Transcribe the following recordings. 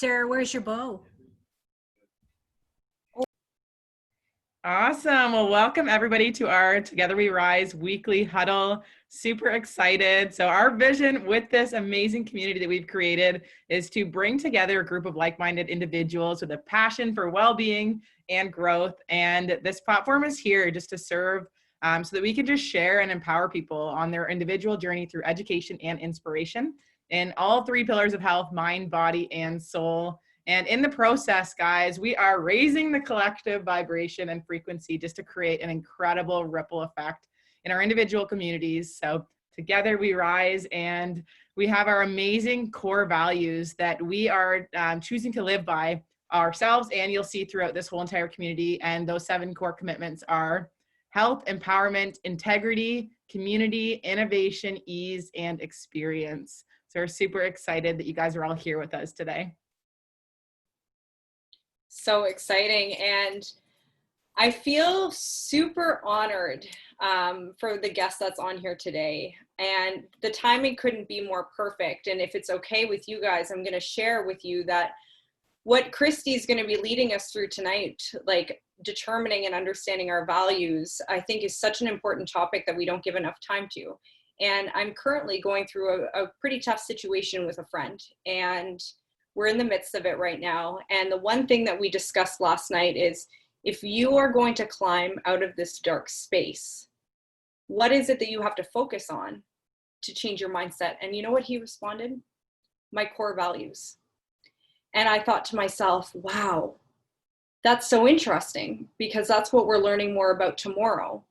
Sarah, where's your bow? Awesome. Well, welcome everybody to our Together We Rise weekly huddle. Super excited. So our vision with this amazing community that we've created is to bring together a group of like-minded individuals with a passion for well-being and growth. And this platform is here just to serve so that we can just share and empower people on their individual journey through education and inspiration in all three pillars of health: mind, body, and soul. And in the process, guys, we are raising the collective vibration and frequency just to create an incredible ripple effect in our individual communities. So together we rise, and we have our amazing core values that we are choosing to live by ourselves, and you'll see throughout this whole entire community. And those 7 core commitments are health, empowerment, integrity, community, innovation, ease, and experience. So we're super excited that you guys are all here with us today. So exciting. And I feel super honored for the guest that's on here today. And the timing couldn't be more perfect. And if it's okay with you guys, I'm going to share with you that what Kristi is going to be leading us through tonight, like determining and understanding our values, I think is such an important topic that we don't give enough time to. And I'm currently going through a pretty tough situation with a friend, and we're in the midst of it right now. And the one thing that we discussed last night is, if you are going to climb out of this dark space, what is it that you have to focus on to change your mindset? And you know what he responded? My core values. And I thought to myself, wow, that's so interesting, because that's what we're learning more about tomorrow.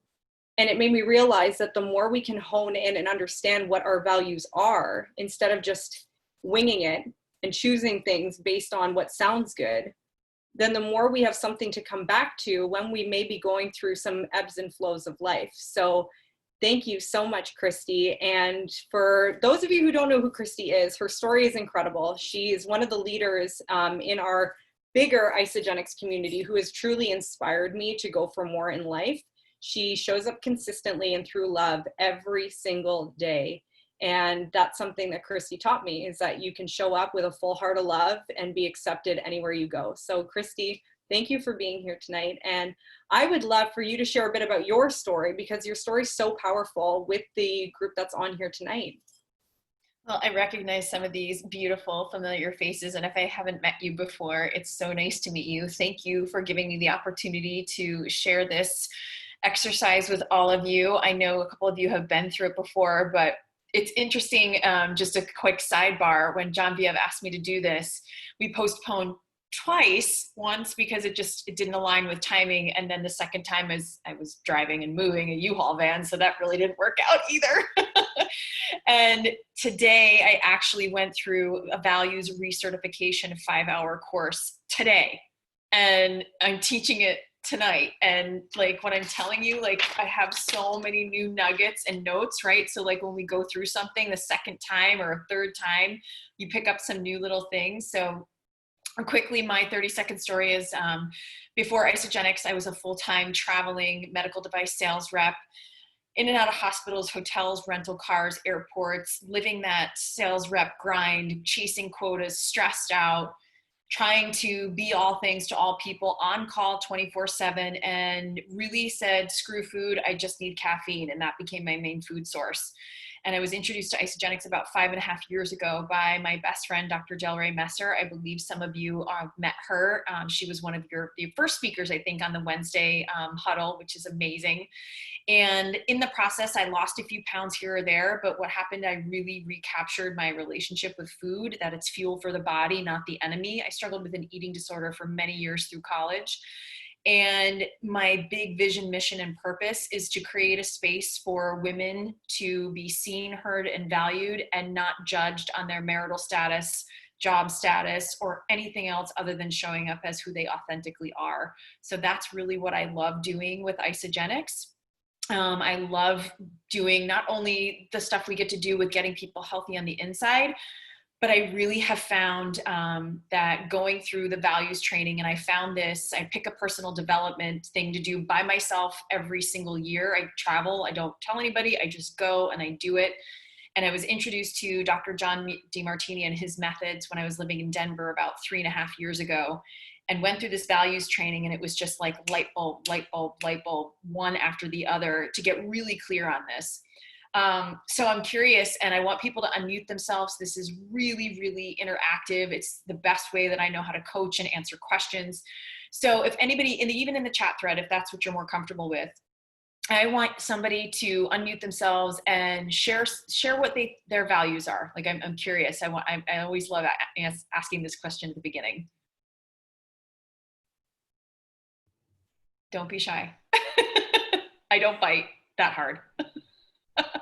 And it made me realize that the more we can hone in and understand what our values are, instead of just winging it and choosing things based on what sounds good, then the more we have something to come back to when we may be going through some ebbs and flows of life. So thank you so much, Kristi. And for those of you who don't know who Kristi is, her story is incredible. She is one of the leaders in our bigger Isagenix community who has truly inspired me to go for more in life. She shows up consistently and through love every single day. And that's something that Kristi taught me, is that you can show up with a full heart of love and be accepted anywhere you go. So Kristi, thank you for being here tonight. And I would love for you to share a bit about your story, because your story is so powerful with the group that's on here tonight. Well, I recognize some of these beautiful, familiar faces, and if I haven't met you before, it's so nice to meet you. Thank you for giving me the opportunity to share this exercise with all of you. I know a couple of you have been through it before, but it's interesting, just a quick sidebar, when John Viev asked me to do this, we postponed twice, once because it didn't align with timing, and then the second time as I was driving and moving a U-Haul van, so that really didn't work out either. And today I actually went through a values recertification 5-hour course today, and I'm teaching it tonight. And like, when I'm telling you, like, I have so many new nuggets and notes, right? So like when we go through something the second time or a third time, you pick up some new little things. So quickly, my 30-second story is before Isagenix, I was a full-time traveling medical device sales rep, in and out of hospitals, hotels, rental cars, airports, living that sales rep grind, chasing quotas, stressed out, trying to be all things to all people, on call 24/7, and really said, screw food, I just need caffeine. And that became my main food source. And I was introduced to Isagenix about 5.5 years ago by my best friend, Dr. Delray Messer. I believe some of you met her. She was one of your first speakers, I think, on the Wednesday huddle, which is amazing. And in the process, I lost a few pounds here or there, but what happened, I really recaptured my relationship with food, that it's fuel for the body, not the enemy. I struggled with an eating disorder for many years through college. And my big vision, mission, and purpose is to create a space for women to be seen, heard, and valued, and not judged on their marital status, job status, or anything else other than showing up as who they authentically are. So that's really what I love doing with Isagenix. I love doing not only the stuff we get to do with getting people healthy on the inside, but I really have found that going through the values training, and I found this, I pick a personal development thing to do by myself every single year. I travel, I don't tell anybody, I just go and I do it. And I was introduced to Dr. John Demartini and his methods when I was living in Denver about 3.5 years ago, and went through this values training. And it was just like light bulb, light bulb, light bulb, one after the other to get really clear on this. So I'm curious, and I want people to unmute themselves. This is really, really interactive. It's the best way that I know how to coach and answer questions. So if anybody, even in the chat thread, if that's what you're more comfortable with, I want somebody to unmute themselves and share what their values are. Like, I'm curious. I always love asking this question at the beginning. Don't be shy. I don't bite that hard.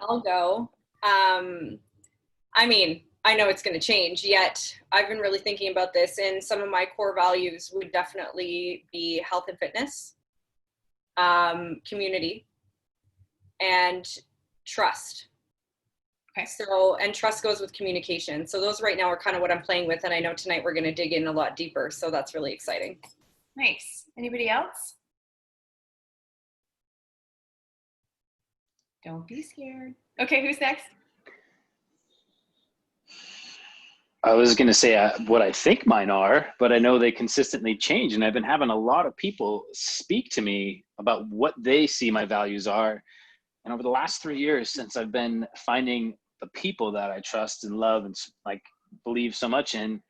I'll go. I mean, I know it's going to change, yet I've been really thinking about this, and some of my core values would definitely be health and fitness, community, and trust. Okay. So, and trust goes with communication. So those right now are kind of what I'm playing with, and I know tonight we're going to dig in a lot deeper, so that's really exciting. Nice. Anybody else? Don't be scared. Okay, who's next? I was going to say what I think mine are, but I know they consistently change. And I've been having a lot of people speak to me about what they see my values are. And over the last 3 years, since I've been finding the people that I trust and love and like believe so much in,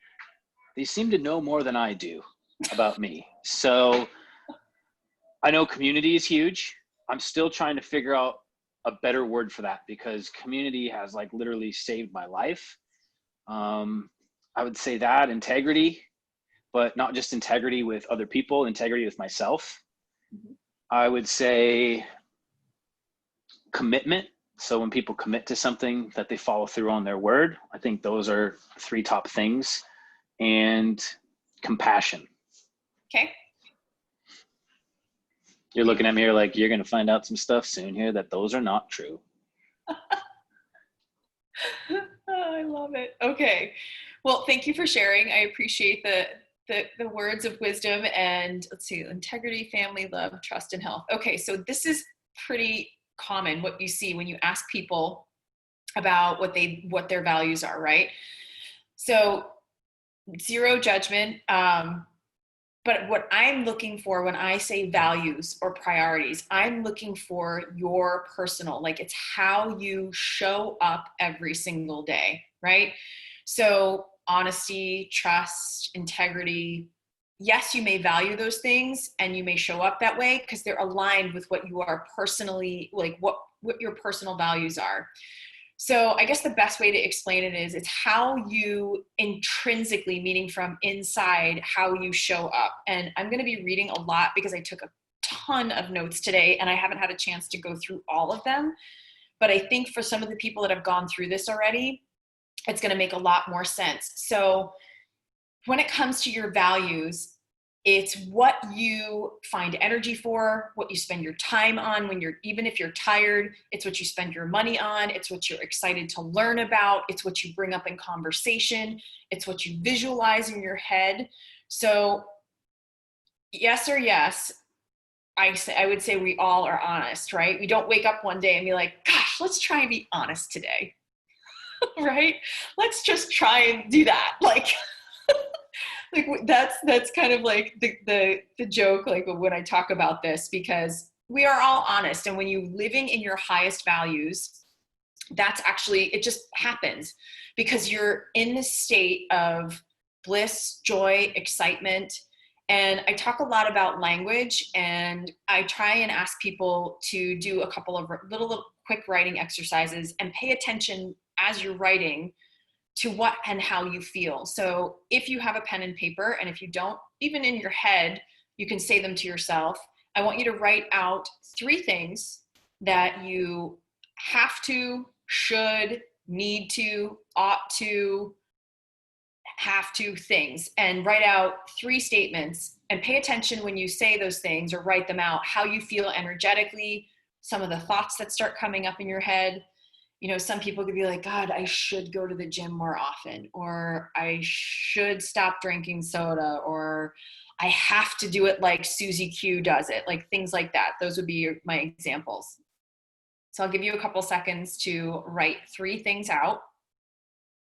they seem to know more than I do about me. So I know community is huge. I'm still trying to figure out a better word for that, because community has like literally saved my life. I would say that integrity, but not just integrity with other people, integrity with myself. Mm-hmm. I would say commitment. So when people commit to something, that they follow through on their word. I think those are 3 top things. And compassion. Okay. You're looking at me, you're like, you're going to find out some stuff soon here that those are not true. Oh, I love it. Okay. Well, thank you for sharing. I appreciate the words of wisdom, and let's see, integrity, family, love, trust, and health. Okay. So this is pretty common, what you see when you ask people about what their values are, right? So zero judgment. But what I'm looking for when I say values or priorities, I'm looking for your personal, like it's how you show up every single day, right? So honesty, trust, integrity. Yes, you may value those things and you may show up that way because they're aligned with what you are personally, like what your personal values are. So I guess the best way to explain it is it's how you intrinsically, meaning from inside, how you show up. And I'm going to be reading a lot because I took a ton of notes today and I haven't had a chance to go through all of them. But I think for some of the people that have gone through this already, it's going to make a lot more sense. So when it comes to your values, it's what you find energy for, what you spend your time on even if you're tired. It's what you spend your money on. It's what you're excited to learn about. It's what you bring up in conversation. It's what you visualize in your head. So yes or yes, I would say we all are honest, right? We don't wake up one day and be like, gosh, let's try and be honest today, right? Let's just try and do that. Like that's kind of like the joke, like when I talk about this, because we are all honest. And when you're living in your highest values, that's actually, it just happens because you're in this state of bliss, joy, excitement. And I talk a lot about language, and I try and ask people to do a couple of little quick writing exercises and pay attention as you're writing to what and how you feel. So if you have a pen and paper, and if you don't, even in your head, you can say them to yourself. I want you to write out 3 things that you have to, should, need to, ought to, have to things, and write out 3 statements and pay attention when you say those things or write them out, how you feel energetically, some of the thoughts that start coming up in your head. You know, some people could be like, God, I should go to the gym more often, or I should stop drinking soda, or I have to do it like Susie Q does it, like things like that. Those would be my examples. So I'll give you a couple seconds to write 3 things out,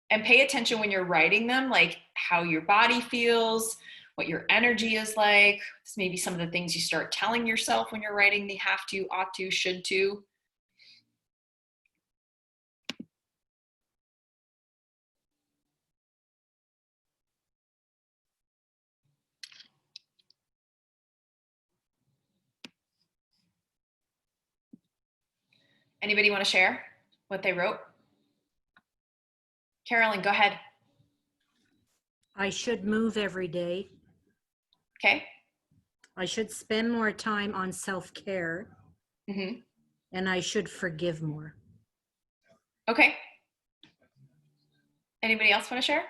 and pay attention when you're writing them, like how your body feels, what your energy is like, maybe some of the things you start telling yourself when you're writing the have to, ought to, should to. Anybody want to share what they wrote? Carolyn, go ahead. I should move every day. Okay. I should spend more time on self-care. Mm-hmm. And I should forgive more. Okay. Anybody else want to share?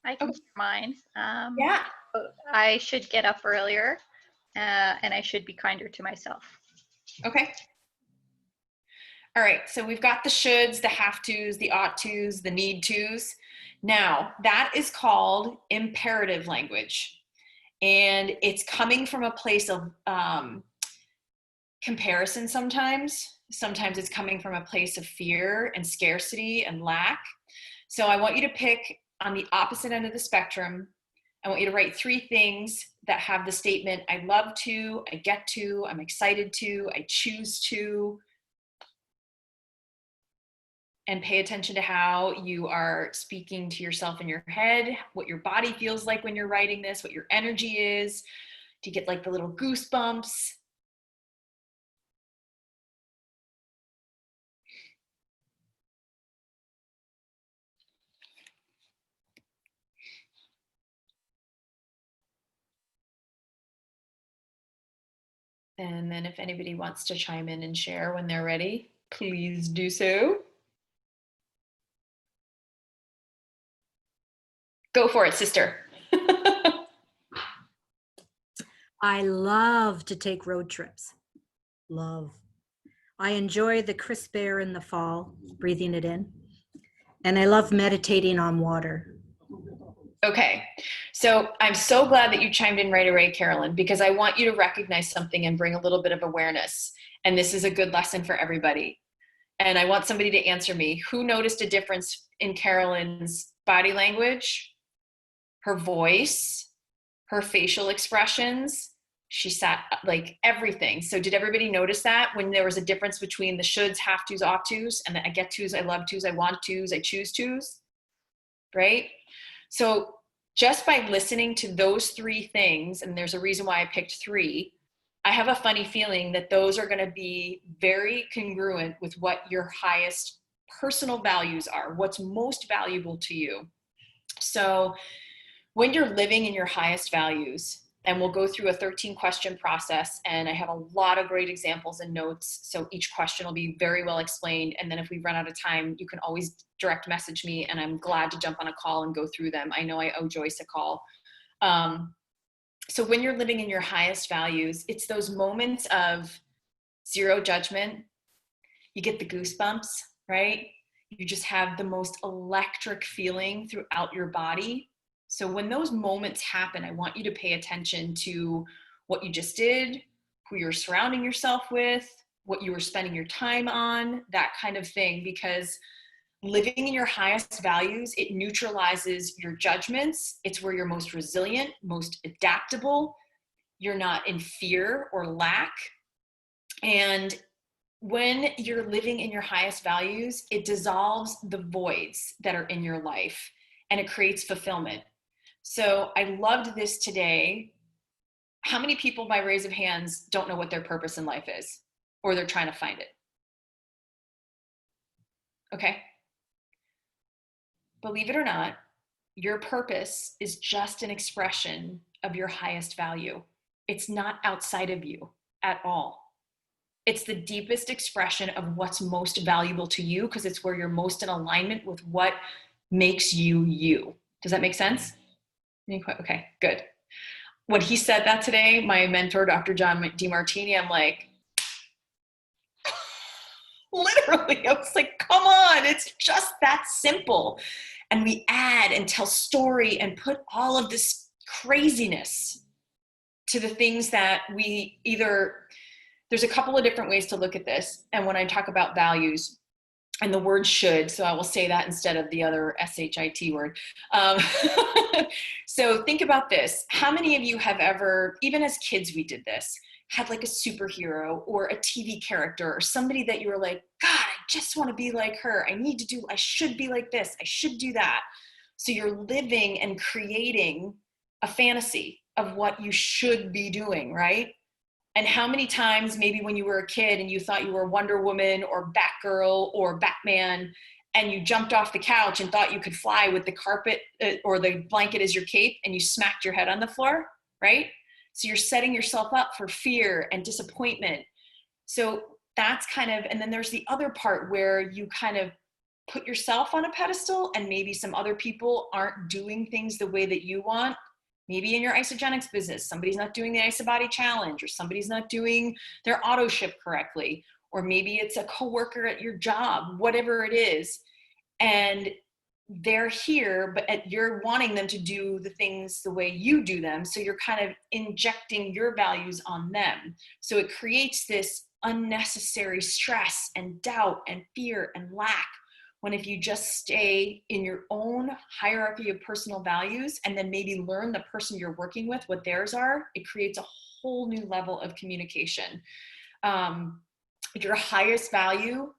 I can share mine. Yeah. I should get up earlier, and I should be kinder to myself. Okay. All right, so we've got the shoulds, the have tos, the ought tos, the need tos. Now, that is called imperative language. And it's coming from a place of comparison sometimes. Sometimes it's coming from a place of fear and scarcity and lack. So I want you to pick on the opposite end of the spectrum. I want you to write 3 things that have the statement, I love to, I get to, I'm excited to, I choose to. And pay attention to how you are speaking to yourself in your head, what your body feels like when you're writing this, what your energy is. Do you get like the little goosebumps? And then if anybody wants to chime in and share when they're ready, please do so. Go for it, sister. I love to take road trips. Love. I enjoy the crisp air in the fall, breathing it in. And I love meditating on water. Okay, so I'm so glad that you chimed in right away, Carolyn, because I want you to recognize something and bring a little bit of awareness. And this is a good lesson for everybody. And I want somebody to answer me. Who noticed a difference in Carolyn's body language, her voice, her facial expressions? She sat like everything. So did everybody notice that when there was a difference between the shoulds, have tos, ought tos, and the I get tos, I love tos, I want tos, I choose tos, right? So just by listening to those 3 things, and there's a reason why I picked 3, I have a funny feeling that those are going to be very congruent with what your highest personal values are, what's most valuable to you. So when you're living in your highest values, and we'll go through a 13-question process, and I have a lot of great examples and notes, so each question will be very well explained, and then if we run out of time, you can always direct message me, and I'm glad to jump on a call and go through them. I know I owe Joyce a call. So when you're living in your highest values, it's those moments of zero judgment. You get the goosebumps, right? You just have the most electric feeling throughout your body. So when those moments happen, I want you to pay attention to what you just did, who you're surrounding yourself with, what you were spending your time on, that kind of thing, because living in your highest values, it neutralizes your judgments. It's where you're most resilient, most adaptable. You're not in fear or lack. And when you're living in your highest values, it dissolves the voids that are in your life and it creates fulfillment. So I loved this today. How many people by raise of hands don't know what their purpose in life is, or they're trying to find it? Okay. Believe it or not, your purpose is just an expression of your highest value. It's not outside of you at all. It's the deepest expression of what's most valuable to you because it's where you're most in alignment with what makes you you. Does that make sense? Okay, good. When he said that today, my mentor, Dr. John Demartini, I'm like, literally, I was like, come on, it's just that simple. And we add and tell story and put all of this craziness to the things that we either, there's a couple of different ways to look at this. And when I talk about values, and the word should, so I will say that instead of the other SHIT word. So think about this. How many of you have ever, even as kids we did this, had like a superhero or a TV character or somebody that you were like, God, I just want to be like her. I should be like this. I should do that. So you're living and creating a fantasy of what you should be doing, right? And how many times maybe when you were a kid and you thought you were Wonder Woman or Batgirl or Batman, and you jumped off the couch and thought you could fly with the carpet or the blanket as your cape, and you smacked your head on the floor, right? So you're setting yourself up for fear and disappointment. So that's kind of, and then there's the other part where you kind of put yourself on a pedestal and maybe some other people aren't doing things the way that you want. Maybe in your isogenics business, somebody's not doing the IsoBody challenge, or somebody's not doing their auto ship correctly, or maybe it's a coworker at your job, whatever it is. And they're here, but you're wanting them to do the things the way you do them. So you're kind of injecting your values on them. So it creates this unnecessary stress and doubt and fear and lack. When if you just stay in your own hierarchy of personal values and then maybe learn the person you're working with, what theirs are, it creates a whole new level of communication. Your highest value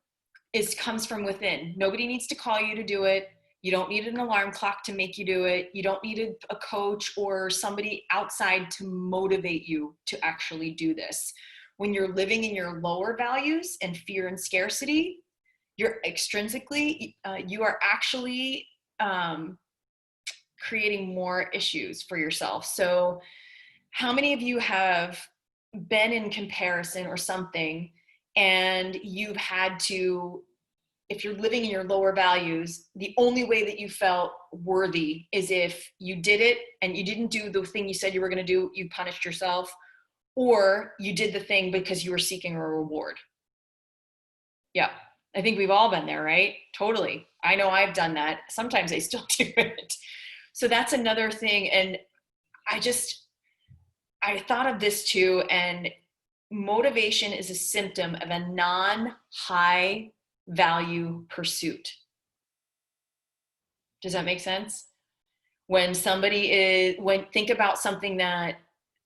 comes from within. Nobody needs to call you to do it. You don't need an alarm clock to make you do it. You don't need a coach or somebody outside to motivate you to actually do this. When you're living in your lower values and fear and scarcity, you're extrinsically, you are actually creating more issues for yourself. So how many of you have been in comparison or something, and you've had to, if you're living in your lower values, the only way that you felt worthy is if you did it and you didn't do the thing you said you were going to do, you punished yourself, or you did the thing because you were seeking a reward. Yeah. I think we've all been there, right? Totally. I know I've done that. Sometimes I still do it. So that's another thing. And I thought of this too. And motivation is a symptom of a non-high value pursuit. Does that make sense? When think about something that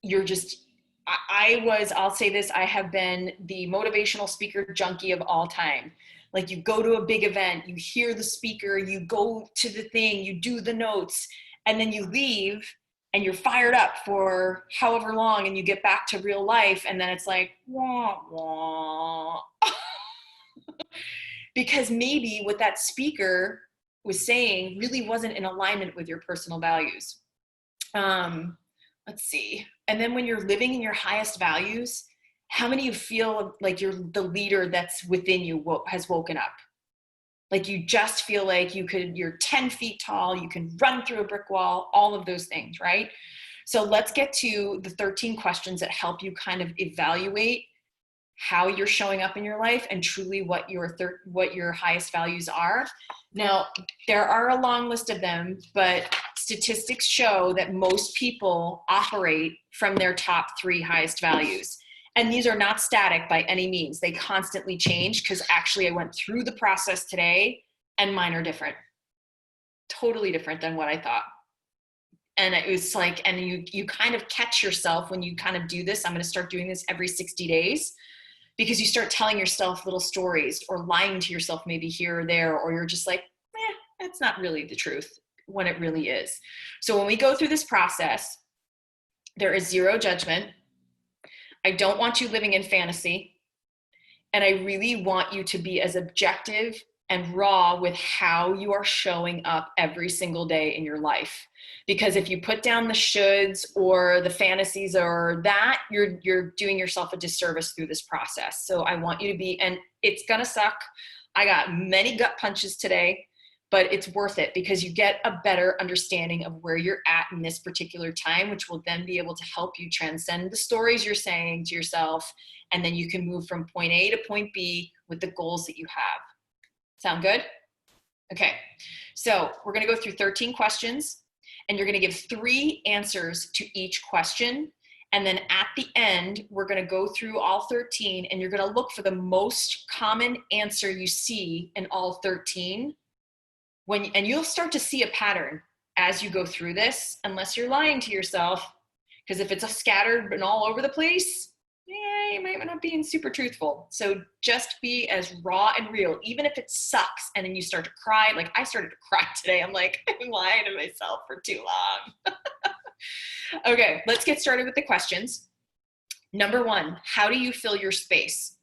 you're just, I'll say this, I have been the motivational speaker junkie of all time. Like you go to a big event, you hear the speaker, you go to the thing, you do the notes, and then you leave and you're fired up for however long, and you get back to real life, and then it's like, wah, wah. Because maybe what that speaker was saying really wasn't in alignment with your personal values. Let's see. And then when you're living in your highest values, how many of you feel like you're the leader that's within you has woken up? Like you just feel like you're 10 feet tall, you can run through a brick wall, all of those things, right? So let's get to the 13 questions that help you kind of evaluate how you're showing up in your life and truly what your highest values are. Now, there are a long list of them, but statistics show that most people operate from their top 3 highest values. And these are not static by any means. They constantly change, because actually I went through the process today and mine are different. Totally different than what I thought. And it was like, and you kind of catch yourself when you kind of do this. I'm going to start doing this every 60 days. Because you start telling yourself little stories or lying to yourself maybe here or there, or you're just like, that's not really the truth when it really is. So when we go through this process, there is zero judgment. I don't want you living in fantasy. And I really want you to be as objective and raw with how you are showing up every single day in your life. Because if you put down the shoulds or the fantasies or that, you're doing yourself a disservice through this process. So I want you to be, and it's gonna suck. I got many gut punches today, but it's worth it, because you get a better understanding of where you're at in this particular time, which will then be able to help you transcend the stories you're saying to yourself. And then you can move from point A to point B with the goals that you have. Sound good? Okay, so we're gonna go through 13 questions, and you're gonna give 3 answers to each question. And then at the end, we're going to go through all 13 and you're going to look for the most common answer you see in all 13. And you'll start to see a pattern as you go through this, unless you're lying to yourself. Because if it's scattered and all over the place, yeah, you might not be super truthful. So just be as raw and real, even if it sucks. And then you start to cry. Like I started to cry today. I'm like, I've been lying to myself for too long. Okay, let's get started with the questions. Number one, how do you fill your space?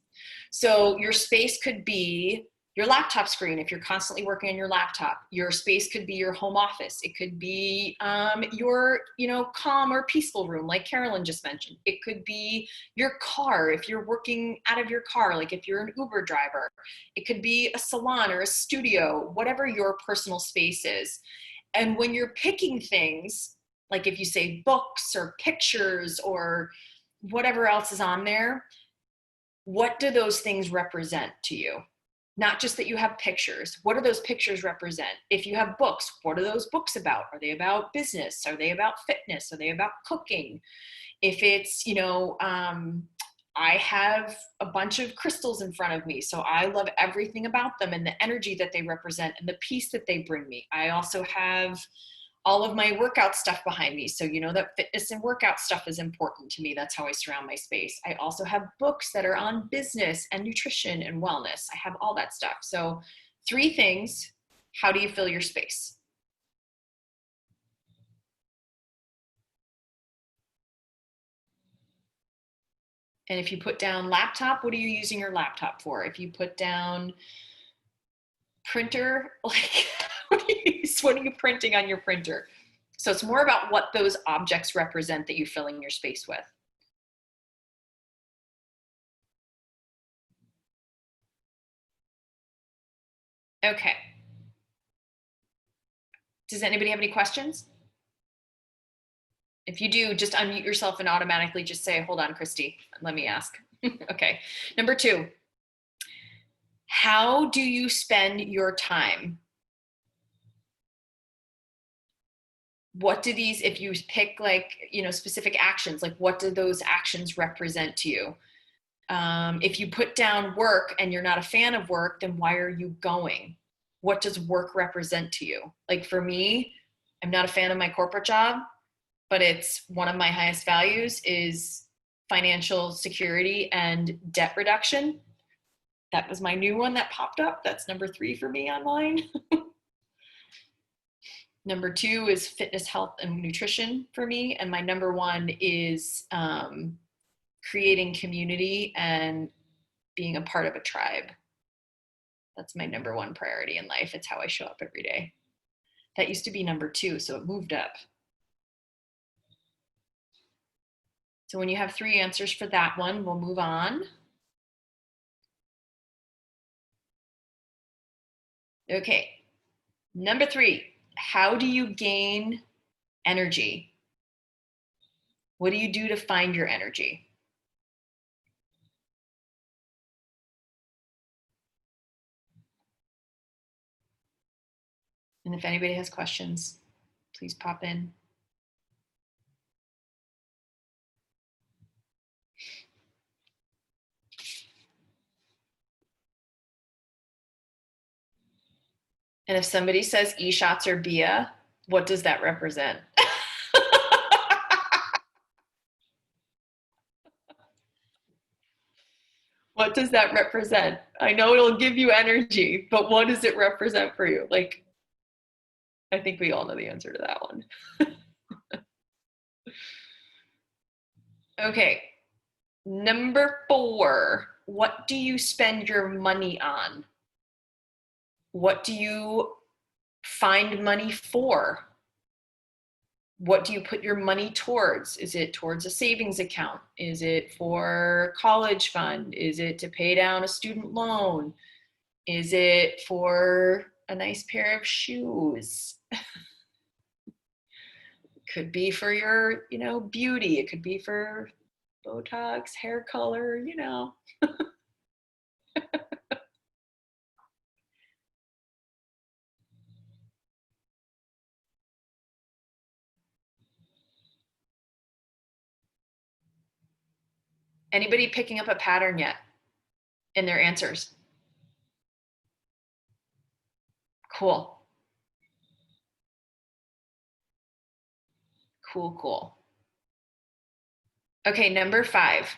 So your space could be your laptop screen if you're constantly working on your laptop. Your space could be your home office. It could be your, calm or peaceful room, like Carolyn just mentioned. It could be your car if you're working out of your car, like if you're an Uber driver. It could be a salon or a studio, whatever your personal space is. And when you're picking things, like if you say books or pictures or whatever else is on there, what do those things represent to you? Not just that you have pictures. What do those pictures represent? If you have books, what are those books about? Are they about business? Are they about fitness? Are they about cooking? If it's, I have a bunch of crystals in front of me, so I love everything about them and the energy that they represent and the peace that they bring me. I also have all of my workout stuff behind me. So that fitness and workout stuff is important to me. That's how I surround my space. I also have books that are on business and nutrition and wellness. I have all that stuff. So 3 things. How do you fill your space? And if you put down laptop, what are you using your laptop for? If you put down printer, like what are you printing on your printer? So it's more about what those objects represent that you're filling your space with. Okay. Does anybody have any questions? If you do, just unmute yourself and automatically just say, hold on, Kristi, let me ask. Okay. Number 2, how do you spend your time? What do these, if you pick specific actions, like what do those actions represent to you? If you put down work and you're not a fan of work, then why are you going? What does work represent to you? Like for me, I'm not a fan of my corporate job, but it's one of my highest values is financial security and debt reduction. That was my new one that popped up. That's number 3 for me on mine. Number 2 is fitness, health, and nutrition for me. And my number 1 is creating community and being a part of a tribe. That's my number 1 priority in life. It's how I show up every day. That used to be number 2, so it moved up. So when you have 3 answers for that one, we'll move on. Okay, number 3, how do you gain energy? What do you do to find your energy? And if anybody has questions, please pop in. And if somebody says e-shots or Bia, what does that represent? What does that represent? I know it'll give you energy, but what does it represent for you? Like, I think we all know the answer to that one. Okay, number 4, what do you spend your money on? What do you find money for? What do you put your money towards? Is it towards a savings account? Is it for college fund? Is it to pay down a student loan? Is it for a nice pair of shoes? Could be for your, beauty. It could be for Botox, hair color, Anybody picking up a pattern yet in their answers? Cool. Cool, cool. Okay, number 5.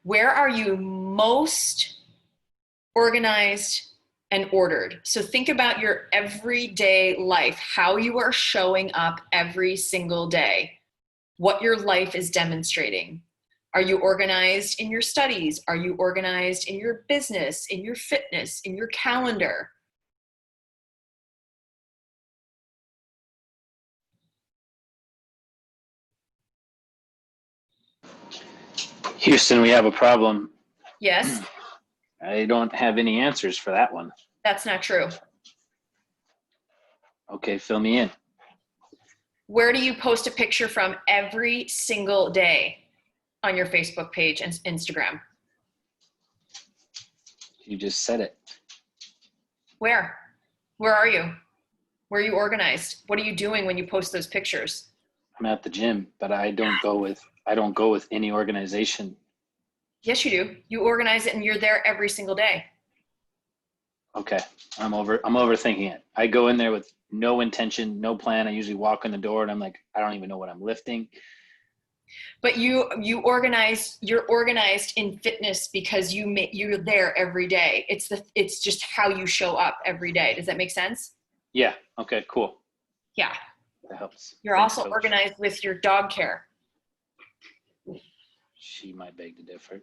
Where are you most organized and ordered? So think about your everyday life, how you are showing up every single day, what your life is demonstrating. Are you organized in your studies? Are you organized in your business, in your fitness, in your calendar? Houston, we have a problem. Yes, I don't have any answers for that one. that's not true. Okay, fill me in. Where do you post a picture from every single day on your Facebook page and Instagram? You just said it. Where? Where are you? Where are you organized? What are you doing when you post those pictures? I'm at the gym, but I don't go with any organization. Yes, you do. You organize it and you're there every single day. Okay, I'm overthinking it. I go in there with no intention, no plan. I usually walk in the door and I'm like, I don't even know what I'm lifting. But you're organized in fitness because you're there every day. It's just how you show up every day. Does that make sense? Yeah. Okay, cool. Yeah. That helps. You're Thanks, also Coach. organized with your dog care. She might beg to differ.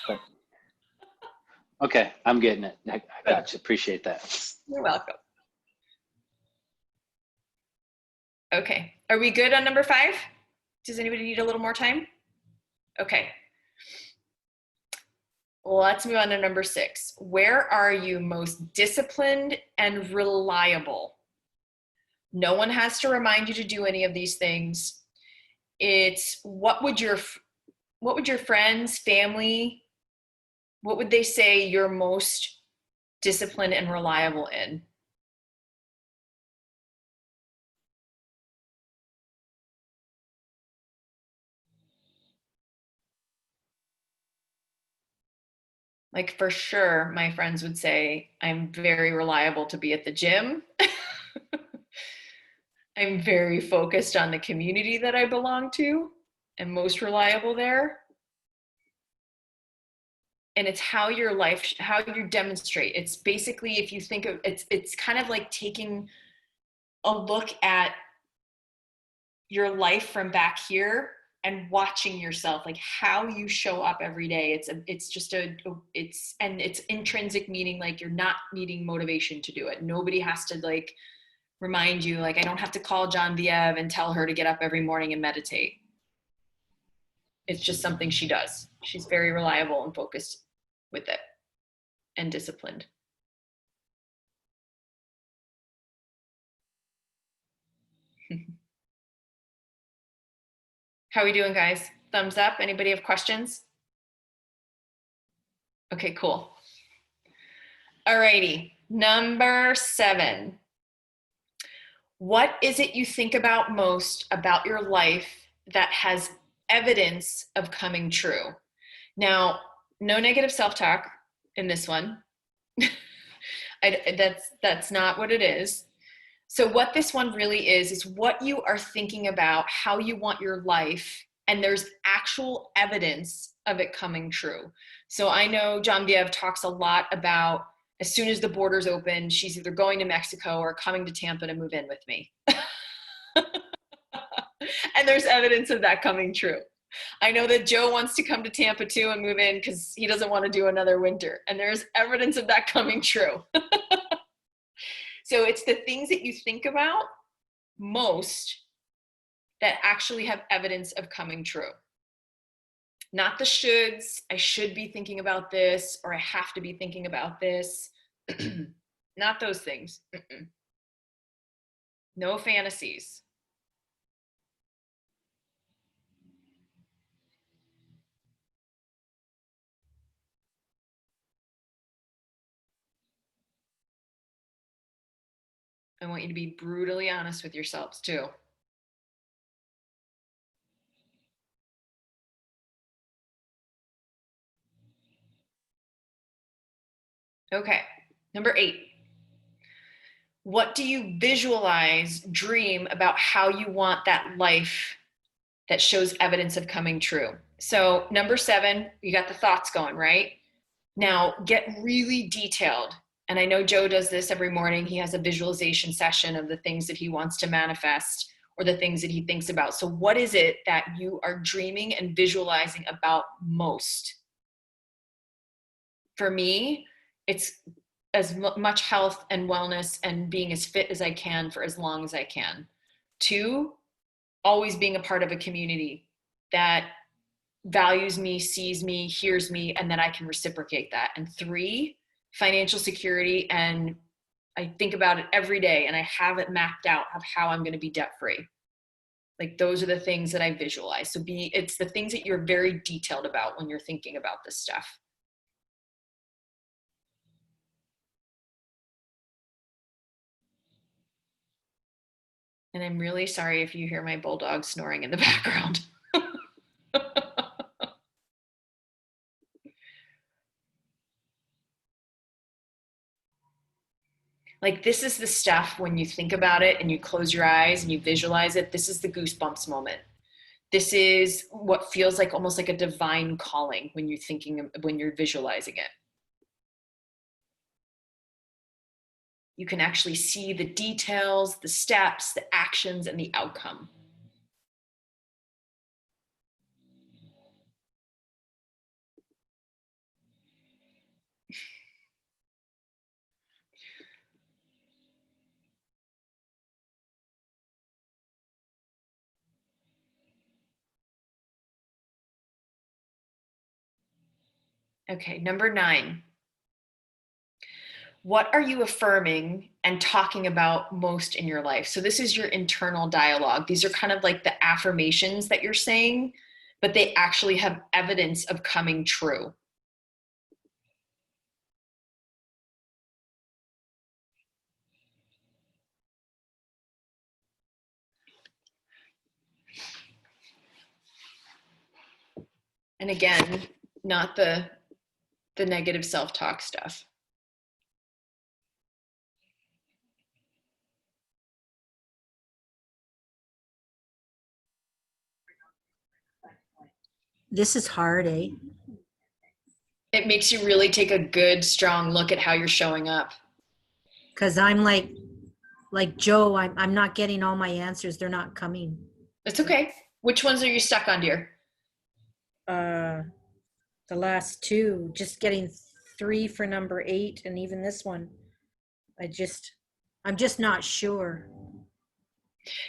But, okay, I'm getting it. I got you. Appreciate that. You're welcome. Okay. Are we good on number 5? Does anybody need a little more time? Okay. Let's move on to number 6. Where are you most disciplined and reliable? No one has to remind you to do any of these things. It's what would your friends, family, what would they say you're most disciplined and reliable in? Like for sure, my friends would say I'm very reliable to be at the gym. I'm very focused on the community that I belong to and most reliable there. And it's how you demonstrate. It's basically, if you think of it's kind of like taking a look at your life from back here and watching yourself, like how you show up every day. It's intrinsic, meaning like you're not needing motivation to do it. Nobody has to like remind you, like I don't have to call John Demartini and tell her to get up every morning and meditate. It's just something she does. She's very reliable and focused with it and disciplined. How are we doing, guys? Thumbs up. Anybody have questions? Okay, cool. All righty. Number 7. What is it you think about most about your life that has evidence of coming true? Now, no negative self-talk in this one. That's not what it is. So what this one really is what you are thinking about, how you want your life, and there's actual evidence of it coming true. So I know John Demartini talks a lot about as soon as the borders open, she's either going to Mexico or coming to Tampa to move in with me. And there's evidence of that coming true. I know that Joe wants to come to Tampa too and move in because he doesn't want to do another winter. And there's evidence of that coming true. So it's the things that you think about most that actually have evidence of coming true. Not the shoulds, I should be thinking about this, or I have to be thinking about this. Not those things. No fantasies. I want you to be brutally honest with yourselves too. Okay. Number 8. What do you visualize, dream about how you want that life that shows evidence of coming true? So number 7, you got the thoughts going, right? Now get really detailed. And I know Joe does this every morning. He has a visualization session of the things that he wants to manifest or the things that he thinks about. So what is it that you are dreaming and visualizing about most? For me, it's as much health and wellness and being as fit as I can for as long as I can. 2, always being a part of a community that values me, sees me, hears me, and that I can reciprocate that. And 3, financial security. And I think about it every day and I have it mapped out of how I'm going to be debt free. Like those are the things that I visualize. So it's the things that you're very detailed about when you're thinking about this stuff. And I'm really sorry if you hear my bulldog snoring in the background. Like this is the stuff when you think about it and you close your eyes and you visualize it, this is the goosebumps moment. This is what feels like almost like a divine calling when you're thinking, when you're visualizing it. You can actually see the details, the steps, the actions, and the outcome. Okay, number 9. What are you affirming and talking about most in your life? So this is your internal dialogue. These are kind of like the affirmations that you're saying, but they actually have evidence of coming true. And again, not the negative self-talk stuff. This is hard, eh? It makes you really take a good, strong look at how you're showing up. Because I'm like Joe, I'm not getting all my answers. They're not coming. It's okay. Which ones are you stuck on, dear? The last 2, just getting 3 for number 8, and even this one. I'm just not sure.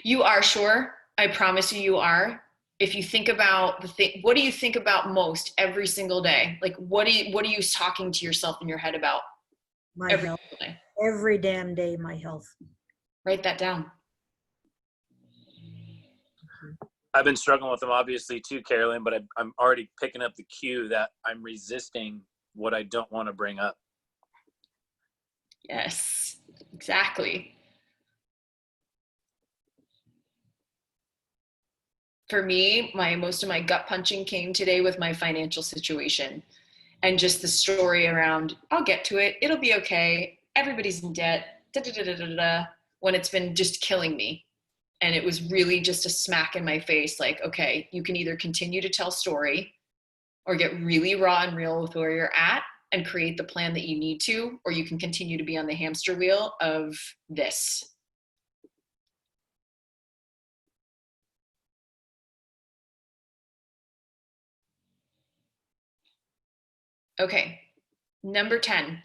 You are sure. I promise you, you are. If you think about the thing, what do you think about most every single day? Like, what are you talking to yourself in your head about? My every health. single day? Every damn day, my health. Write that down. I've been struggling with them obviously too, Carolyn, but I'm already picking up the cue that I'm resisting what I don't want to bring up. Yes, exactly. For me, most of my gut punching came today with my financial situation and just the story around, I'll get to it. It'll be okay. Everybody's in debt, da, da, da, da, da, da, when it's been just killing me. And it was really just a smack in my face. Like, okay, you can either continue to tell story or get really raw and real with where you're at and create the plan that you need to, or you can continue to be on the hamster wheel of this. Okay, number 10.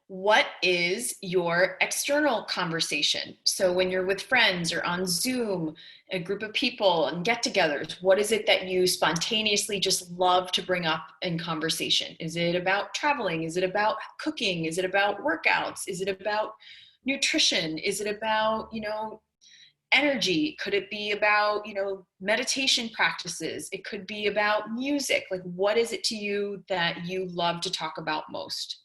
What is your external conversation? So when you're with friends or on Zoom, a group of people and get-togethers, what is it that you spontaneously just love to bring up in conversation? Is it about traveling? Is it about cooking? Is it about workouts? Is it about nutrition? Is it about, energy? Could it be about, meditation practices? It could be about music. Like, what is it to you that you love to talk about most?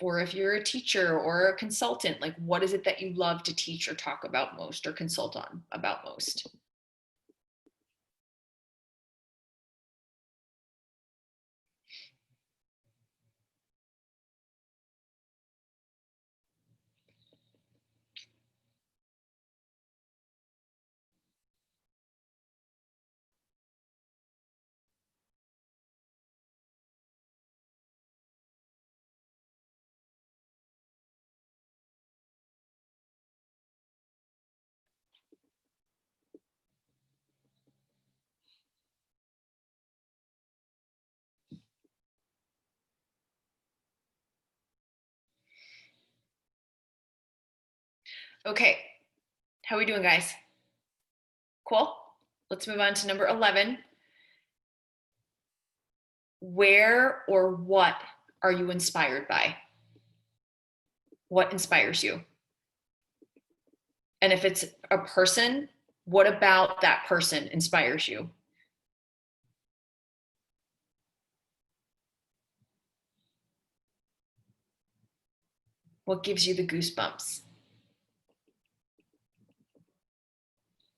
Or if you're a teacher or a consultant, like what is it that you love to teach or talk about most or consult on about most? Okay, how are we doing, guys? Cool. Let's move on to number 11. Where or what are you inspired by? What inspires you? And if it's a person, what about that person inspires you? What gives you the goosebumps?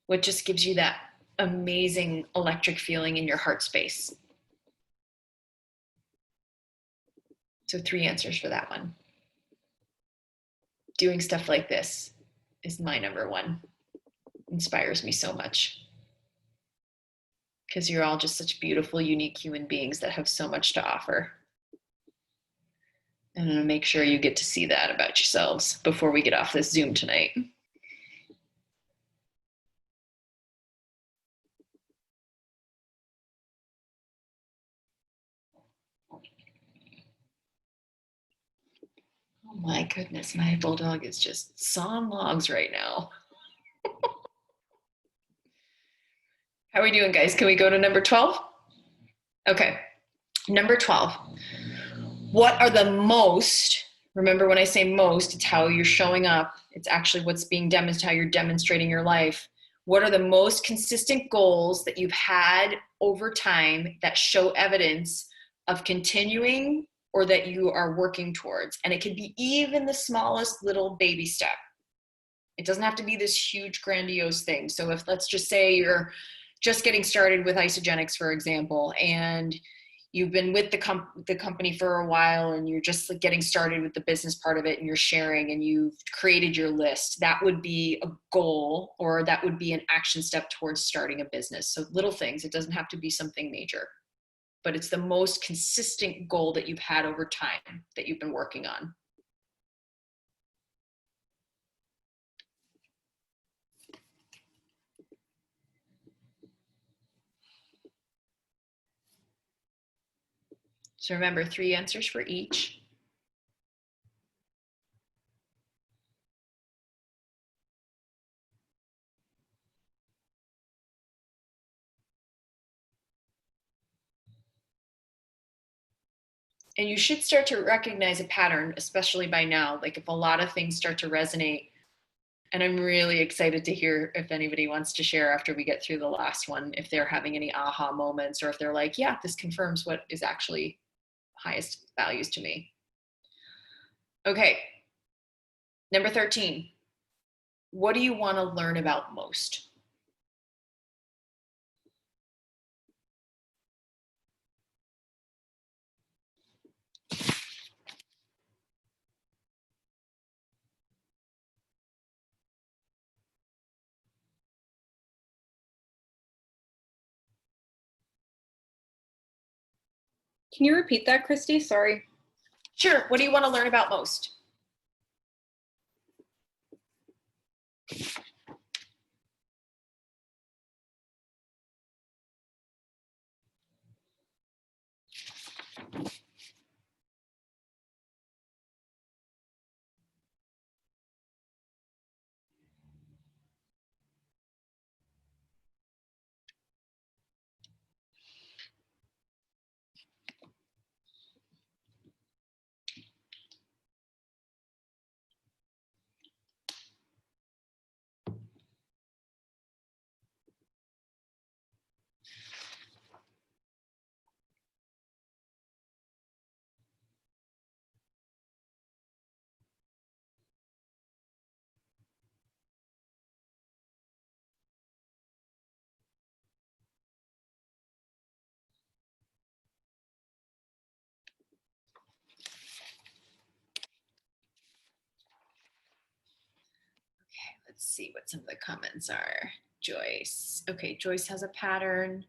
What just gives you that amazing electric feeling in your heart space? So 3 answers for that one. Doing stuff like this is my number one. Inspires me so much. Because you're all just such beautiful, unique human beings that have so much to offer. And I'm gonna make sure you get to see that about yourselves before we get off this Zoom tonight. Oh my goodness, my bulldog is just sawing logs right now. How are we doing, guys? Can we go to number 12? Okay, number 12. What are the most, remember when I say most, it's how you're showing up. It's actually what's being demonstrated, how you're demonstrating your life. What are the most consistent goals that you've had over time that show evidence of continuing or that you are working towards? And it could be even the smallest little baby step. It doesn't have to be this huge, grandiose thing. So if, let's just say you're just getting started with isogenics, for example, and you've been with the company for a while and you're just getting started with the business part of it and you're sharing and you've created your list, that would be a goal, or that would be an action step towards starting a business. So little things, it doesn't have to be something major, but it's the most consistent goal that you've had over time that you've been working on. So remember, 3 answers for each. And you should start to recognize a pattern, especially by now. Like if a lot of things start to resonate, and I'm really excited to hear if anybody wants to share after we get through the last one, if they're having any aha moments, or if they're like, yeah, this confirms what is actually highest values to me. Okay, number 13. What do you want to learn about most? Can you repeat that, Kristi? Sorry. Sure, what do you want to learn about most? Let's see what some of the comments are. Joyce. Okay, Joyce has a pattern.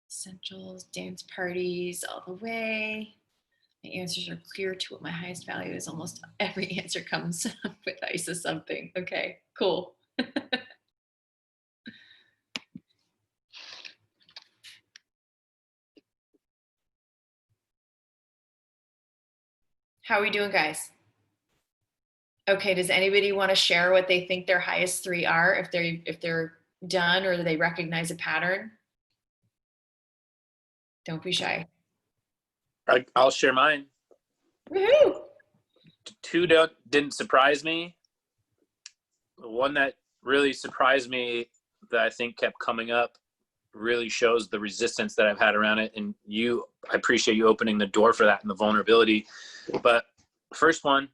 Essentials, dance parties, all the way. My answers are clear to what my highest value is. Almost every answer comes with ISA something. Okay, cool. How are we doing, guys? Okay, does anybody want to share what they think their highest 3 are, if they're done or they recognize a pattern? Don't be shy. I'll share mine. Woohoo! 2 didn't surprise me. The one that really surprised me that I think kept coming up really shows the resistance that I've had around it. And I appreciate you opening the door for that and the vulnerability. But first one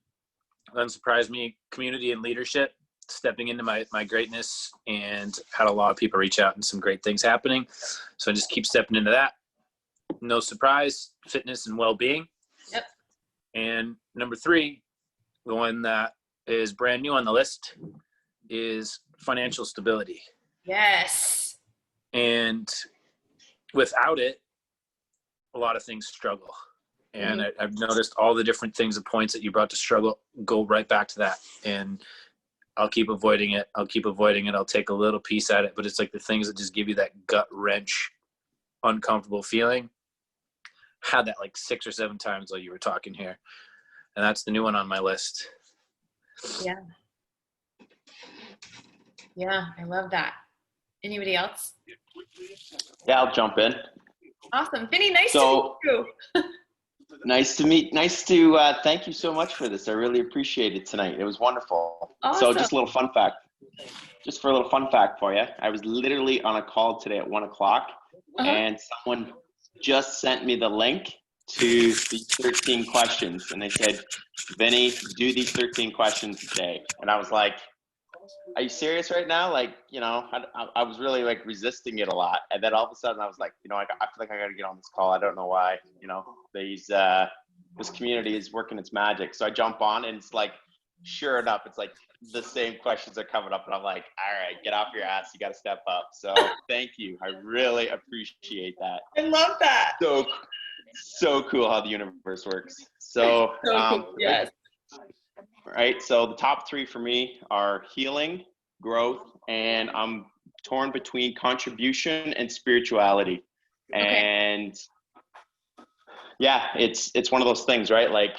that surprised me, community and leadership, stepping into my greatness, and had a lot of people reach out and some great things happening. So I just keep stepping into that. No surprise, fitness and well-being. Yep. And number 3, the one that is brand new on the list, is financial stability. Yes. And without it, a lot of things struggle. And I've noticed all the different things and points that you brought to struggle go right back to that. And I'll keep avoiding it. I'll take a little piece at it, but it's like the things that just give you that gut wrench, uncomfortable feeling. Had that like 6 or 7 times while you were talking here. And that's the new one on my list. Yeah. Yeah, I love that. Anybody else? Yeah, I'll jump in. Awesome. Vinny, nice to meet you. Nice to thank you so much for this. I really appreciate it tonight. It was wonderful. Awesome. So just a little fun fact. Just for a little fun fact for you, I was literally on a call today at 1:00, and someone just sent me the link to these 13 questions, and they said, Vinny, do these 13 questions today. And I was like, are you serious right now? Like, you know, I was really like resisting it a lot. And then all of a sudden I was like, you know, I feel like I got to get on this call. I don't know why, you know, this community is working its magic. So I jump on, and it's like, sure enough, it's like the same questions are coming up, and I'm like, all right, get off your ass. You got to step up. So thank you. I really appreciate that. I love that. So cool how the universe works. So, cool. Yes. Right. So the top 3 for me are healing, growth, and I'm torn between contribution and spirituality. Okay. And yeah, it's one of those things, right? Like,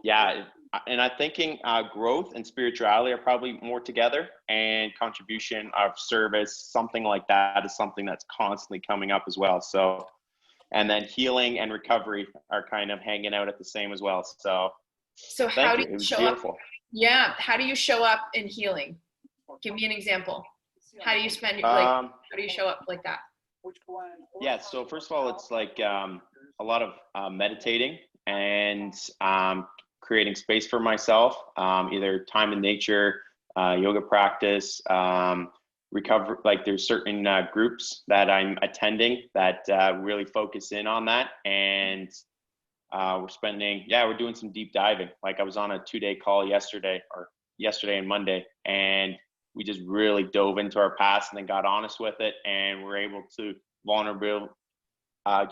yeah. And I'm thinking growth and spirituality are probably more together, and contribution of service, something like that, is something that's constantly coming up as well. So, and then healing and recovery are kind of hanging out at the same as well. So how do you it was show beautiful. up? Yeah. How do you show up in healing? Give me an example. How do you how do you show up like that? Yeah. So first of all, it's like a lot of meditating and creating space for myself, either time in nature, yoga practice, recover. Like there's certain groups that I'm attending that really focus in on that. And we're doing some deep diving. Like I was on a 2-day call yesterday and Monday, and we just really dove into our past and then got honest with it, and we're able to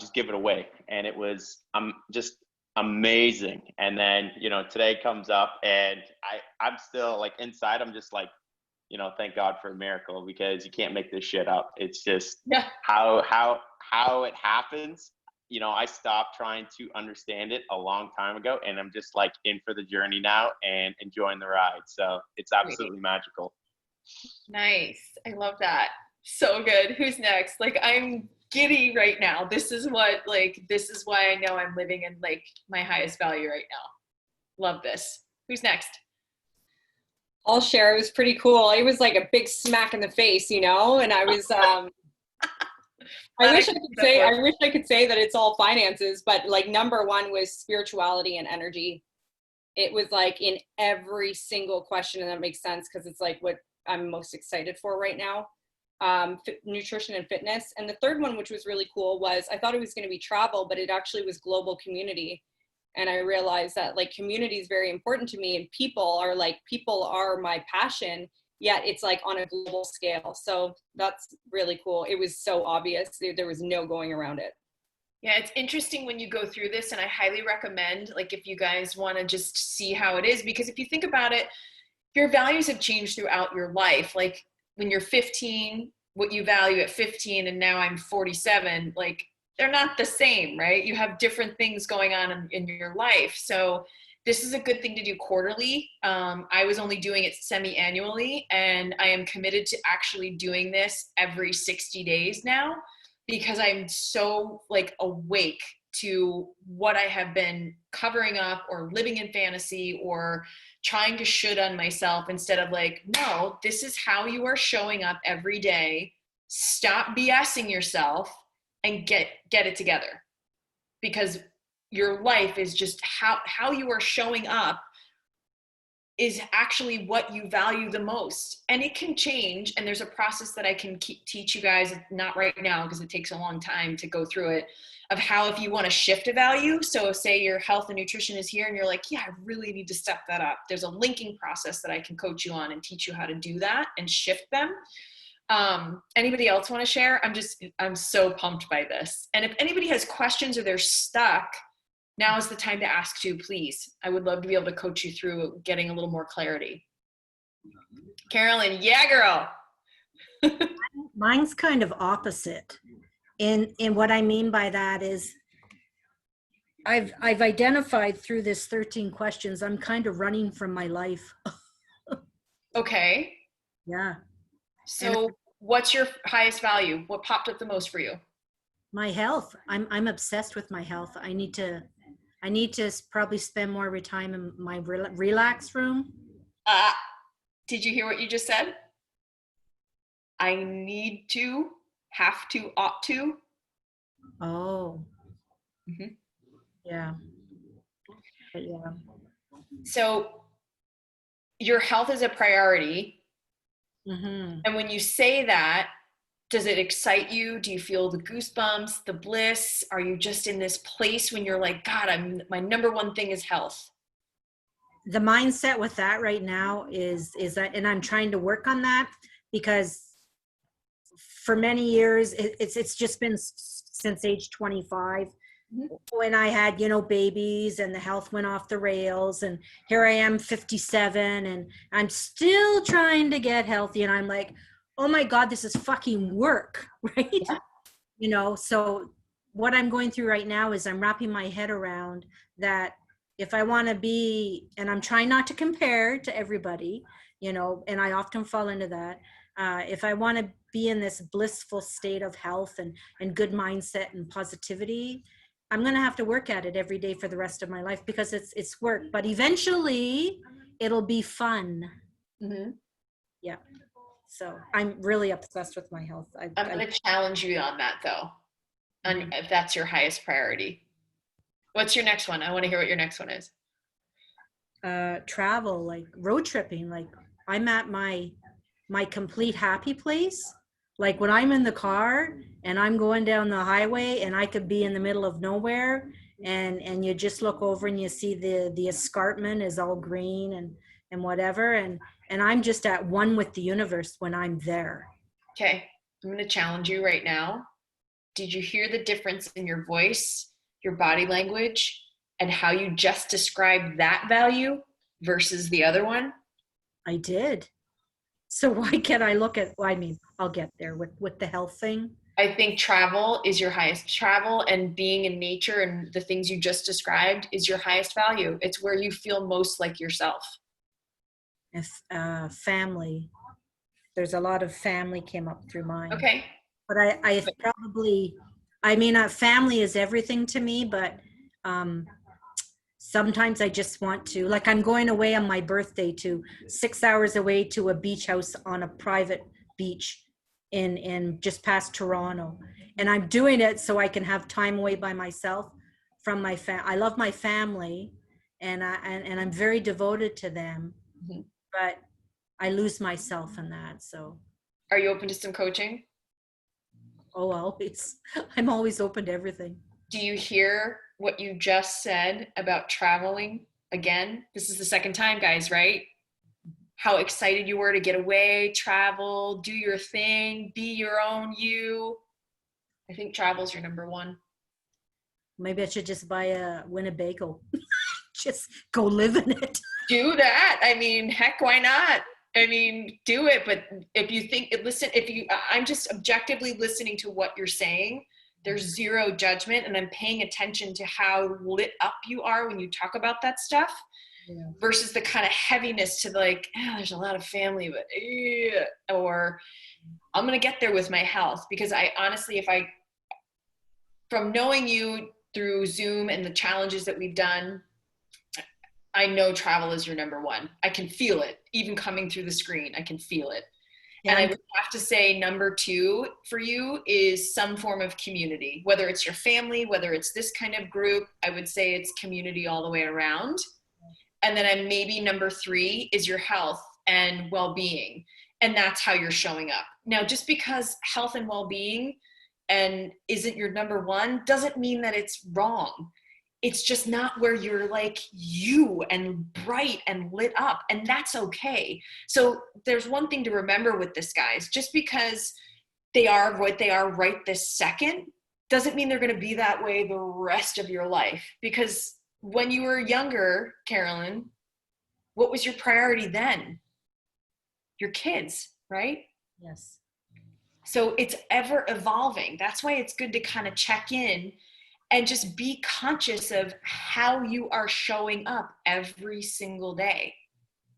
just give it away. And it was just amazing. And then, you know, today comes up, and I'm still like inside, I'm just like, you know, thank God for a miracle, because you can't make this shit up. It's just how it happens. You know, I stopped trying to understand it a long time ago, and I'm just like in for the journey now and enjoying the ride. So it's absolutely magical. Nice. I love that. So good. Who's next? Like, I'm giddy right now. This is why I know I'm living in like my highest value right now. Love this. Who's next? I'll share. It was pretty cool. It was like a big smack in the face, you know, and I was, I wish I could say that it's all finances, but like number 1 was spirituality and energy. It was like in every single question, and that makes sense because it's like what I'm most excited for right now. Nutrition and fitness. And the third one, which was really cool, was I thought it was going to be travel, but it actually was global community. And I realized that like community is very important to me, and people are my passion, yet it's like on a global scale. So that's really cool. It was so obvious. There was no going around it. Yeah, it's interesting when you go through this, and I highly recommend, like, if you guys want to just see how it is, because if you think about it, your values have changed throughout your life. Like when you're 15, what you value at 15, and now I'm 47, like they're not the same, right? You have different things going on in your life. So this is a good thing to do quarterly. I was only doing it semi-annually, and I am committed to actually doing this every 60 days now, because I'm so like awake to what I have been covering up or living in fantasy or trying to should on myself, instead of like, no, this is how you are showing up every day. Stop BSing yourself and get it together, because your life is just how you are showing up is actually what you value the most. And it can change. And there's a process that I can teach you guys, not right now, because it takes a long time to go through it, of how, if you want to shift a value. So say your health and nutrition is here and you're like, yeah, I really need to step that up. There's a linking process that I can coach you on and teach you how to do that and shift them. Anybody else want to share? I'm so pumped by this. And if anybody has questions or they're stuck, now is the time to ask too, please. I would love to be able to coach you through getting a little more clarity. Carolyn, yeah, girl. Mine's kind of opposite. And what I mean by that is I've identified through this 13 questions, I'm kind of running from my life. Okay. Yeah. So what's your highest value? What popped up the most for you? My health. I'm obsessed with my health. I need to probably spend more time in my relax room. Did you hear what you just said? I need to, have to, ought to. Oh. Mm-hmm. Yeah. Yeah. So your health is a priority. Mm-hmm. And when you say that, does it excite you? Do you feel the goosebumps, the bliss? Are you just in this place when you're like, God, my number one thing is health? The mindset with that right now is that, and I'm trying to work on that, because for many years, it's just been since age 25, when I had, babies and the health went off the rails, and here I am 57 and I'm still trying to get healthy. And I'm like, oh my God, this is fucking work, right? Yeah. So what I'm going through right now is I'm wrapping my head around that if I want to be, and I'm trying not to compare to everybody, and I often fall into that. If I want to be in this blissful state of health and good mindset and positivity, I'm going to have to work at it every day for the rest of my life, because it's work, but eventually it'll be fun. Mm-hmm. Yeah. So I'm really obsessed with my health. I'm going to challenge you on that though. And if that's your highest priority. What's your next one? I want to hear what your next one is. Travel, like road tripping. Like I'm at my complete happy place. Like when I'm in the car and I'm going down the highway and I could be in the middle of nowhere, and you just look over and you see the escarpment is all green and whatever. And I'm just at one with the universe when I'm there. Okay. I'm going to challenge you right now. Did you hear the difference in your voice, your body language, and how you just described that value versus the other one? I did. So why can't I look at, I'll get there with the health thing. I think travel is your highest. Travel and being in nature and the things you just described is your highest value. It's where you feel most like yourself. If family, there's a lot of family came up through mine. Okay. But I probably, family is everything to me, but sometimes I just want to, like I'm going away on my birthday to 6 hours away to a beach house on a private beach in just past Toronto. And I'm doing it so I can have time away by myself from my I love my family and I'm very devoted to them, but I lose myself in that. So are you open to some coaching? Oh, always. I'm always open to everything. Do you hear what you just said about traveling again? This is the second time, guys, right? How excited you were to get away, travel, do your thing, be your own you. I think travel's your number one. Maybe I should just buy a Winnebago. Just go live in it. Do that. Heck, why not? Do it. But if you think, I'm just objectively listening to what you're saying. There's zero judgment, and I'm paying attention to how lit up you are when you talk about that stuff. versus the kind of heaviness to like, oh, there's a lot of family, but or I'm going to get there with my health. Because I honestly, from knowing you through Zoom and the challenges that we've done, I know travel is your number one. I can feel it. Even coming through the screen, I can feel it. Yeah. And I would have to say number two for you is some form of community, whether it's your family, whether it's this kind of group. I would say it's community all the way around. And then maybe number three is your health and well-being. And that's how you're showing up. Now, just because health and well-being and isn't your number one doesn't mean that it's wrong. It's just not where you're like you and bright and lit up, and that's okay. So there's one thing to remember with this, guys. Just because they are what they are right this second doesn't mean they're going to be that way the rest of your life. Because when you were younger, Carolyn, what was your priority then? Your kids, right? Yes. So it's ever evolving. That's why it's good to kind of check in and just be conscious of how you are showing up every single day,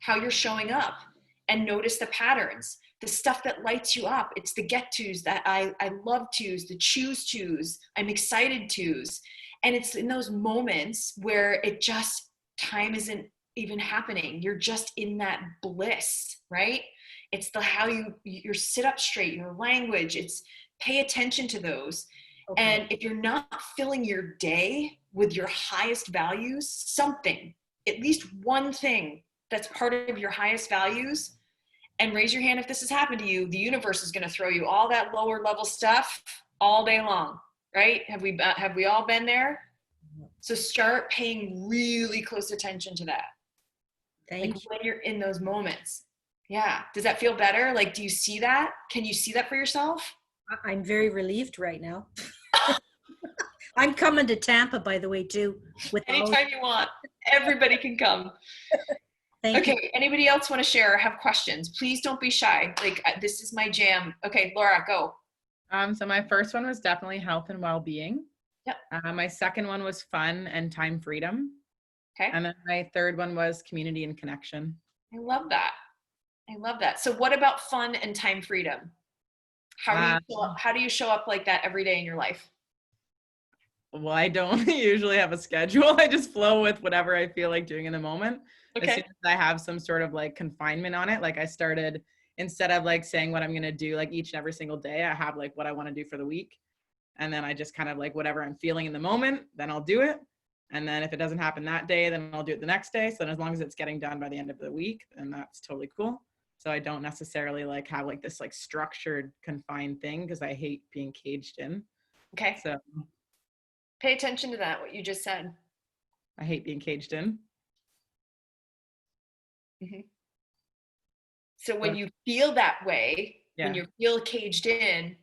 how you're showing up, and notice the patterns, the stuff that lights you up. It's the get tos that I love tos, the choose tos, I'm excited tos. And it's in those moments where it just, time isn't even happening. You're just in that bliss, right? It's the how you sit up straight, your language, it's pay attention to those. Okay. And if you're not filling your day with your highest values, something, at least one thing that's part of your highest values, and raise your hand if this has happened to you, the universe is going to throw you all that lower level stuff all day long, right? Have we all been there? So start paying really close attention to that. Thank you. When you're in those moments. Yeah. Does that feel better? Like, do you see that? Can you see that for yourself? I'm very relieved right now. I'm coming to Tampa, by the way, too. Anytime you want. Everybody can come. Thank you. Okay. Anybody else want to share or have questions? Please don't be shy. Like, this is my jam. Okay, Laura, go. So my first one was definitely health and well-being. Yep. My second one was fun and time freedom. Okay. And then my third one was community and connection. I love that. I love that. So what about fun and time freedom? How do you show up like that every day in your life? Well, I don't usually have a schedule. I just flow with whatever I feel like doing in the moment. Okay. As soon as I have some sort of like confinement on it, like I started, instead of like saying what I'm going to do like each and every single day, I have like what I want to do for the week. And then I just kind of like whatever I'm feeling in the moment, then I'll do it. And then if it doesn't happen that day, then I'll do it the next day. So then as long as it's getting done by the end of the week, then that's totally cool. So I don't necessarily like have like this like structured confined thing because I hate being caged in. Okay. So pay attention to that, what you just said. I hate being caged in. Mm-hmm. So when you feel that way, when you feel caged in,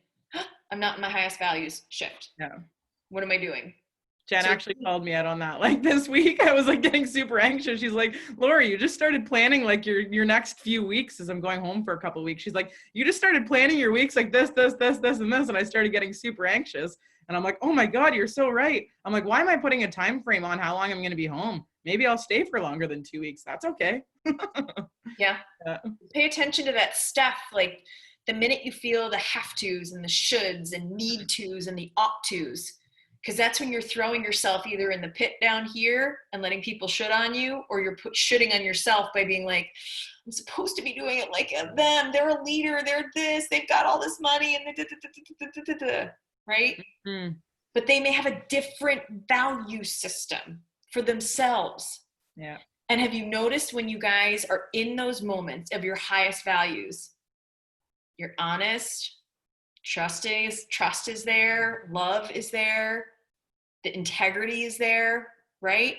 I'm not in my highest values, shift. Yeah. What am I doing? Jen actually called me out on that. Like this week, I was like getting super anxious. She's like, Lori, you just started planning like your next few weeks as I'm going home for a couple of weeks. She's like, you just started planning your weeks like this, and this. And I started getting super anxious. And I'm like, oh my God, you're so right. I'm like, why am I putting a time frame on how long I'm going to be home? Maybe I'll stay for longer than 2 weeks. That's okay. Yeah. Pay attention to that stuff. Like the minute you feel the have tos and the shoulds and need tos and the ought tos, because that's when you're throwing yourself either in the pit down here and letting people should on you, or you're shitting on yourself by being like, I'm supposed to be doing it like them. They're a leader. They're this. They've got all this money and right? Mm-hmm. But they may have a different value system for themselves. Yeah. And have you noticed when you guys are in those moments of your highest values, you're honest, trust is there, love is there, the integrity is there, right?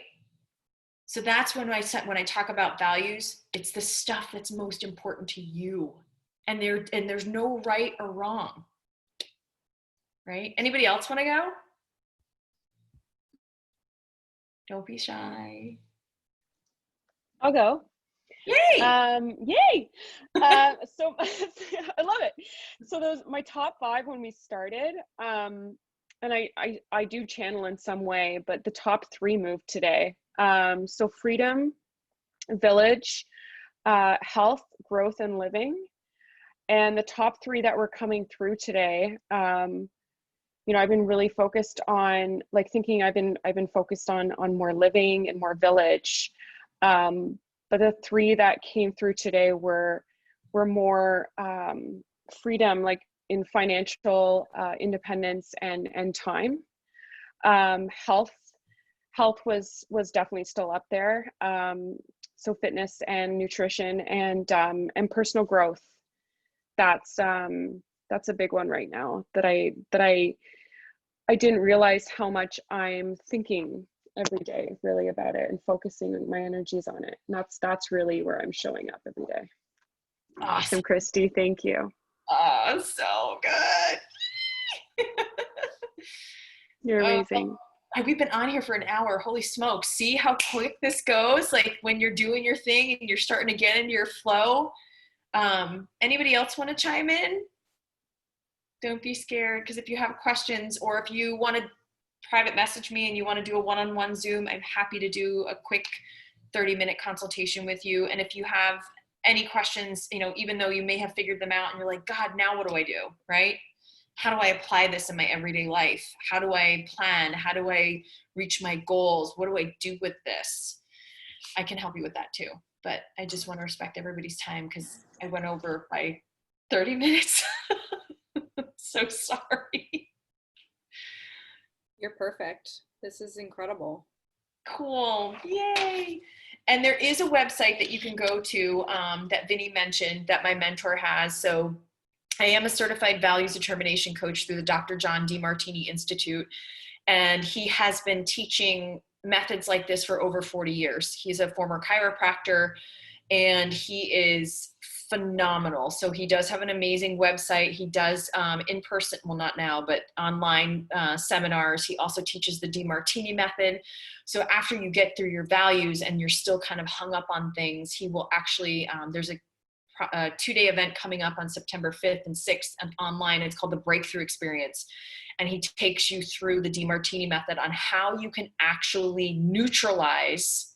So that's when I talk about values, it's the stuff that's most important to you. And there's no right or wrong. Right? Anybody else want to go? Don't be shy. I'll go. Yay! Yay! So I love it. So those my top 5 when we started, and I do channel in some way, but the top 3 moved today. So freedom, village, health, growth, and living. And the top 3 that were coming through today, you know, I've been really focused on like thinking I've been focused on more living and more village. But the 3 that came through today were more freedom, like in financial independence and time. Health was definitely still up there. So fitness and nutrition and personal growth. That's a big one right now that I didn't realize how much I'm thinking every day really about it and focusing my energies on it. And that's really where I'm showing up every day. Awesome, Kristi. Thank you. Oh, so good. You're amazing. We've been on here for an hour. Holy smokes. See how quick this goes? Like when you're doing your thing and you're starting to get into your flow. Anybody else want to chime in? Don't be scared, because if you have questions or if you want to private message me and you want to do a one-on-one Zoom, I'm happy to do a quick 30-minute consultation with you. And if you have any questions, you know, even though you may have figured them out and you're like, God, now what do I do, right? How do I apply this in my everyday life? How do I plan? How do I reach my goals? What do I do with this? I can help you with that too. But I just want to respect everybody's time because I went over by 30 minutes. So sorry. You're perfect. This is incredible. Cool. Yay. And there is a website that you can go to that Vinny mentioned that my mentor has. So I am a certified values determination coach through the Dr. John Demartini Institute. And he has been teaching methods like this for over 40 years. He's a former chiropractor and he is phenomenal. So he does have an amazing website. He does in person, well, not now, but online seminars. He also teaches the Demartini method. So after you get through your values and you're still kind of hung up on things, he will actually, there's a 2-day event coming up on September 5th and 6th and online. It's called the Breakthrough Experience. And he takes you through the Demartini method on how you can actually neutralize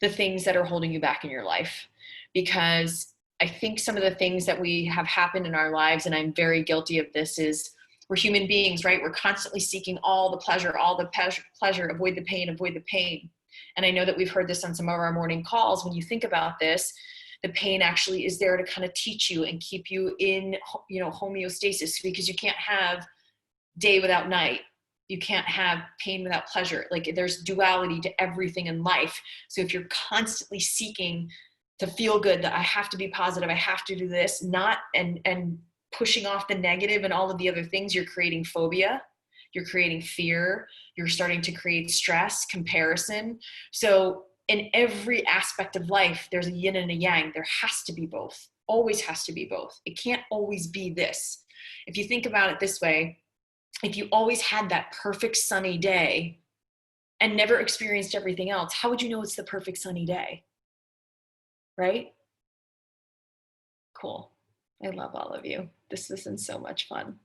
the things that are holding you back in your life. Because I think some of the things that we have happened in our lives, and I'm very guilty of this, is we're human beings, right? We're constantly seeking all the pleasure, avoid the pain. And I know that we've heard this on some of our morning calls. When you think about this, the pain actually is there to kind of teach you and keep you in, you know, homeostasis, because you can't have day without night. You can't have pain without pleasure. Like there's duality to everything in life. So if you're constantly seeking to feel good, that I have to be positive, I have to do this, not, and pushing off the negative and all of the other things, you're creating phobia, you're creating fear, you're starting to create stress, comparison. So in every aspect of life, there's a yin and a yang. There has to be both, always has to be both. It can't always be this. If you think about it this way, if you always had that perfect sunny day and never experienced everything else, how would you know it's the perfect sunny day? Right? Cool. I love all of you. This has been so much fun.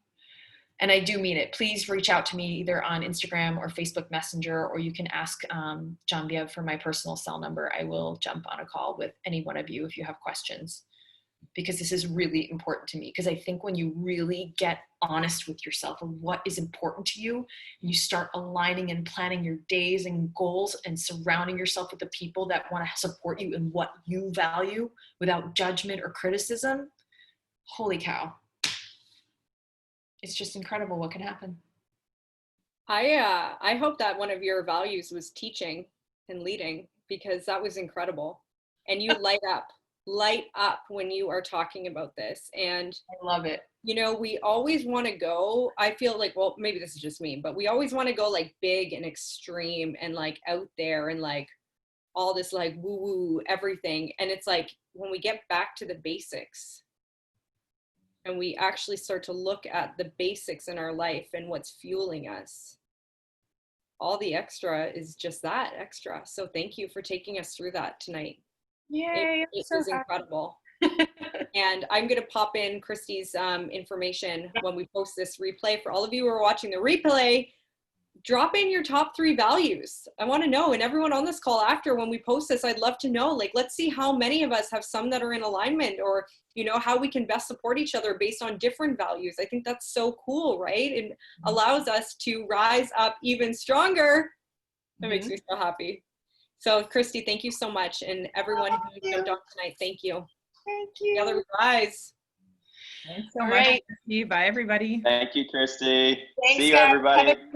And I do mean it. Please reach out to me either on Instagram or Facebook Messenger, or you can ask John Biev for my personal cell number. I will jump on a call with any one of you if you have questions, because this is really important to me. Because I think when you really get honest with yourself of what is important to you, and you start aligning and planning your days and goals and surrounding yourself with the people that want to support you in what you value without judgment or criticism, holy cow. It's just incredible what can happen. I hope that one of your values was teaching and leading, because that was incredible. And you light up when you are talking about this. And I love it. You know, we always want to go, I feel like, well, maybe this is just me, but we always want to go like big and extreme and like out there and like all this like woo woo everything. And it's like when we get back to the basics and we actually start to look at the basics in our life and what's fueling us, all the extra is just that extra. So thank you for taking us through that tonight. Yay. It was incredible. And I'm going to pop in Kristi's information when we post this replay. For all of you who are watching the replay, drop in your top 3 values. I want to know, and everyone on this call after, when we post this, I'd love to know, like, let's see how many of us have some that are in alignment, or, you know, how we can best support each other based on different values. I think that's so cool, right? It allows us to rise up even stronger. That makes me so happy. So Kristi, thank you so much. And everyone who jumped on tonight, thank you. Thank you. Together we rise. Thanks so All much. right. Bye, everybody. Thank you, Kristi. Thanks, See you, guys. everybody. Have a